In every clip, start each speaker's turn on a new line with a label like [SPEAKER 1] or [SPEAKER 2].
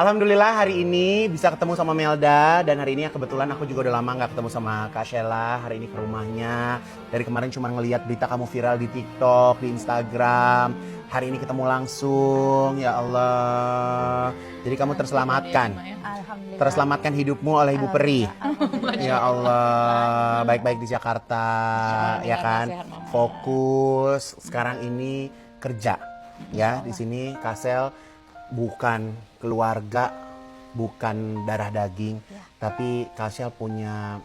[SPEAKER 1] Alhamdulillah hari ini bisa ketemu sama Melda. Dan hari ini kebetulan aku juga udah lama nggak ketemu sama Kak Sheila. Hari ini ke rumahnya. Dari kemarin cuma ngeliat berita kamu viral di TikTok, di Instagram. Hari ini ketemu langsung, ya Allah. Jadi kamu terselamatkan.
[SPEAKER 2] Alhamdulillah.
[SPEAKER 1] Terselamatkan hidupmu oleh Ibu Peri. Ya Allah, baik-baik di Jakarta, ya kan? Fokus sekarang ini kerja, ya di sini Kasel bukan keluarga, bukan darah daging, tapi Kasel punya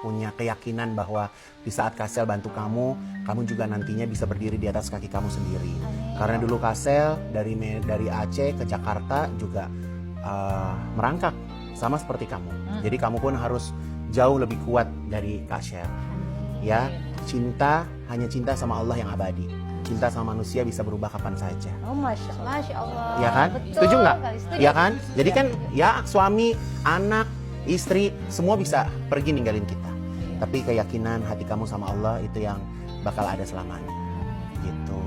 [SPEAKER 1] punya keyakinan bahwa di saat Kasel bantu kamu, kamu juga nantinya bisa berdiri di atas kaki kamu sendiri. Karena dulu Kasel dari Aceh ke Jakarta juga merangkak sama seperti kamu. Jadi kamu pun harus jauh lebih kuat dari Kasel. Ya, hanya cinta sama Allah yang abadi. Cinta sama manusia bisa berubah kapan saja.
[SPEAKER 2] Oh, Masya Allah.
[SPEAKER 1] Ya kan?
[SPEAKER 2] Betul,
[SPEAKER 1] Setuju nggak?
[SPEAKER 2] Setuju.
[SPEAKER 1] Ya kan? Jadi kan ya suami, anak, istri semua bisa pergi ninggalin kita. Tapi keyakinan hati kamu sama Allah itu yang bakal ada selamanya. Gitu.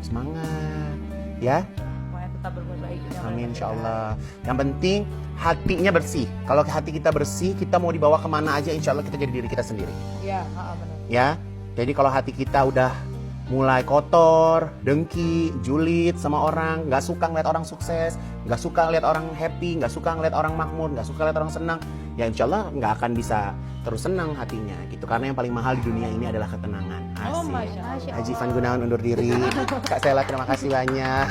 [SPEAKER 1] Semangat. Ya.
[SPEAKER 3] Pokoknya tetap berbuat baik.
[SPEAKER 1] Amin insya Allah. Yang penting hatinya bersih. Kalau hati kita bersih, kita mau dibawa kemana aja insya Allah kita jadi diri kita sendiri.
[SPEAKER 3] Iya, benar.
[SPEAKER 1] Ya. Jadi kalau hati kita udah mulai kotor, dengki, julid sama orang, nggak suka ngeliat orang sukses, nggak suka ngeliat orang happy, nggak suka ngeliat orang makmur, nggak suka ngeliat orang senang, ya insya Allah nggak akan bisa terus senang hatinya gitu. Karena yang paling mahal di dunia ini adalah ketenangan.
[SPEAKER 3] Oh,
[SPEAKER 1] Asik.
[SPEAKER 3] Masya Allah.
[SPEAKER 1] Haji Van Gunawan undur diri. Kak Sheila terima kasih banyak.